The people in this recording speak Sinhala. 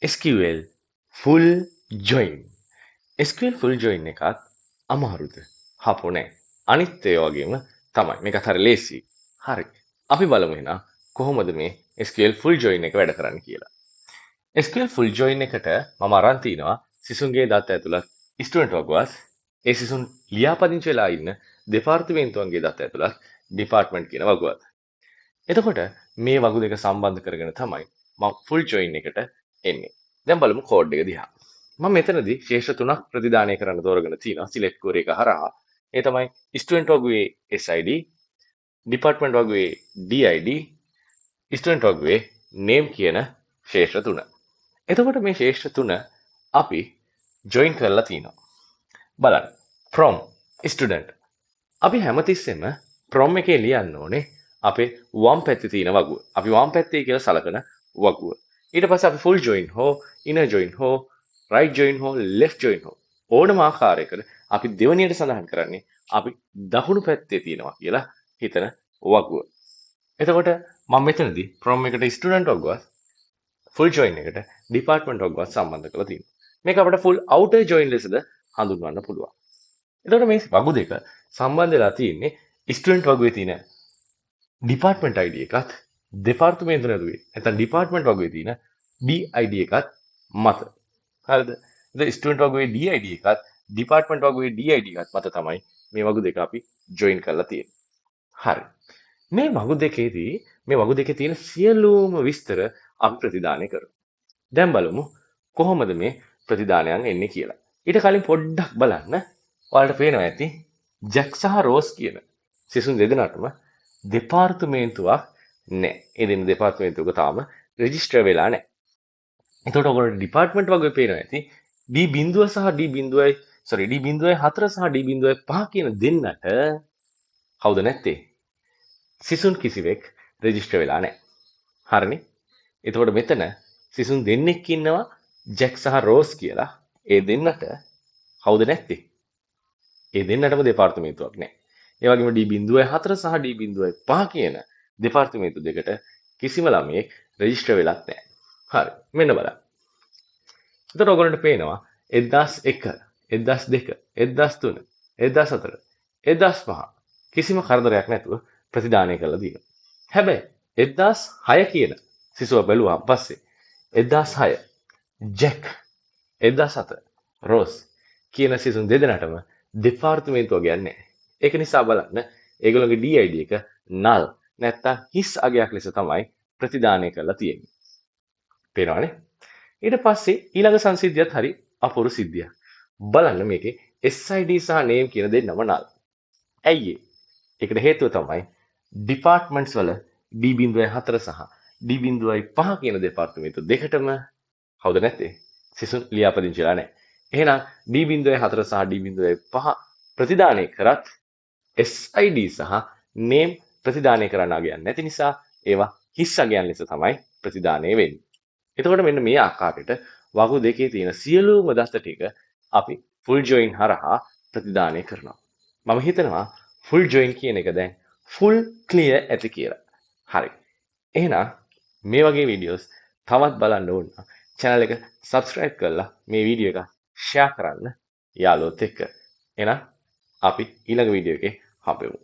SQL full join. SQL full join එකත් අමාරුද? හපෝ නෑ. අනිත් ඒ වගේම තමයි. මේකත් හරි ලේසි. හරි. අපි බලමු එහෙනම් කොහොමද මේ SQL full join එක වැඩ කරන්නේ කියලා. SQL full join එකට මම අරන් තිනවා සිසුන්ගේ දත්ත ඇතුළත් ස්ටුඩන්ට් වගුවත් ඒ සිසුන් ලියාපදිංචි වෙලා ඉන්න දෙපාර්තමේන්තුවන්ගේ දත්ත ඇතුළත් ඩිපාර්ට්මන්ට් කියන වගුවත්. එතකොට මේ වගු දෙක සම්බන්ධ කරගෙන තමයි මම full join එකට එන්නේ. දැන් බලමු කෝඩ් එක දිහා. මම මෙතනදී ශේෂ්ඨ තුනක් ප්‍රතිදානය කරන්න තෝරගෙන තියෙනවා සිලෙක්ට් කෝර එක හරහා. ඒ තමයි ස්ටුඩන්ට් වගුවේ SID, ඩිපාර්ට්මන්ට් වගුවේ DID, ස්ටුඩන්ට් වගුවේ name කියන ශේෂ්ඨ තුන. එතකොට මේ ශේෂ්ඨ තුන අපි join කරලා තිනවා. බලන්න. from student. අපි හැමතිස්සෙම from එකේ ලියන්න ඕනේ අපේ වම් පැත්තේ තියෙන වගුව. අපි වම් පැත්තේ කියලා සලකන වගුව. ඊට පස්සේ අපි full join හෝ inner join හෝ right join හෝ left join හෝ ඕනම ආකාරයකට අපි දෙවණියට සඳහන් කරන්නේ අපි දකුණු පැත්තේ තියෙනවා කියලා හිතන වගුව. එතකොට මම මෙතනදී from එකට student වගුවත් full join එකට department වගුවත් සම්බන්ධ කරලා තියෙනවා. මේක අපිට full outer join ලෙසද හඳුන්වන්න පුළුවන්. එතකොට මේ වගු දෙක සම්බන්ධ වෙලා තියෙන්නේ student වගුවේ තියෙන department ID එකත් දෙපාර්තමේන්තු නළුවේ නැත්නම් department වගුවේ තියෙන DID එකත් මත. හරිද? ඉතින් ස්ටුඩන්ට් වගුවේ DID එකත් department වගුවේ DID එකත් මත තමයි මේ වගු දෙක අපි join කරලා තියෙන්නේ. හරි. මේ වගු දෙකේදී මේ වගු දෙකේ තියෙන සියලුම විස්තර අපි ප්‍රතිදානය කරමු. දැන් බලමු කොහොමද මේ ප්‍රතිදානයන් එන්නේ කියලා. ඊට කලින් පොඩ්ඩක් බලන්න. ඔයාලට පේනවා ඇති ජැක් සහ රෝස් කියන සිසුන් දෙදෙනාටම දෙපාර්තමේන්තුවක් නැහැ. ඒ දෙන්න දෙපාර්තමේන්තුවක තාම රෙජිස්ටර් වෙලා නැහැ. එතකොට ඔයගොල්ලෝ ඩිපාර්ට්මන්ට් වගේ පේනවා ඇති D0 සහ D0යි D04 සහ D05 කියන දෙන්නට කවුද නැත්තේ? සිසුන් කිසිවෙක් රෙජිස්ටර් වෙලා නැහැ. හරිනේ? එතකොට මෙතන සිසුන් දෙන්නෙක් ඉන්නවා ජැක් සහ රෝස් කියලා. ඒ දෙන්නට කවුද නැත්තේ? ඒ දෙන්නටම දෙපාර්තමේන්තුවක් නැහැ. ඒ වගේම D04 සහ D05 කියන දෙපාර්තමේන්තු දෙකට කිසිම ළමයෙක් රෙජිස්ටර් වෙලත් නැහැ. හරි. මෙන්න බලන්න. එතකොට ඔයගොල්ලන්ට පේනවා 1001, 1002, 1003, 1004, 1005 කිසිම කරදරයක් නැතුව ප්‍රතිදානය කරලා තියෙනවා. හැබැයි 1006 කියන සිසුව බැලුවාන් පස්සේ 1006 ජැක් 1007 රෝස් කියන සිසුන් දෙදෙනාටම දෙපාර්තමේන්තුව ගන්නේ. ඒක නිසා බලන්න ඒගොල්ලෝගේ DID එක null නැත්තම් හිස් අගයක් ලෙස තමයි ප්‍රතිදානය කරලා තියෙන්නේ. පේනවනේ? ඊට පස්සේ ඊළඟ සංසිද්ධියත් හරි අපූර්ව සිද්ධියක්. බලන්න මේකේ SID සහ name කියන දෙන්නම null. ඇයි ඒ? ඒකට හේතුව තමයි departments වල D04 සහ D05 කියන දෙපාර්තමේන්තු දෙකටම කවුද නැත්තේ? සිසුන් ලියාපදිංචිලා නැහැ. එහෙනම් D04 සහ D05 ප්‍රතිදානය කරත් SID සහ name ප්‍රතිදානය කරන්න අගයන් නැති නිසා ඒවා හිස් අගයන් ලෙස තමයි ප්‍රතිදානය වෙන්නේ. එතකොට මෙන්න මේ ආකාරයට වගු දෙකේ තියෙන සියලුම දත්ත ටික අපි full join හරහා ප්‍රතිදානය කරනවා. මම හිතනවා full join කියන එක දැන් full clear ඇති කියලා. හරි. එහෙනම් මේ වගේ වීඩියෝස් තවත් බලන්න ඕන නම් channel එක subscribe කරලා මේ වීඩියෝ එක share කරන්න යාළුවොත් එක්ක. එහෙනම් අපි ඊළඟ වීඩියෝ එකේ හම්බෙමු.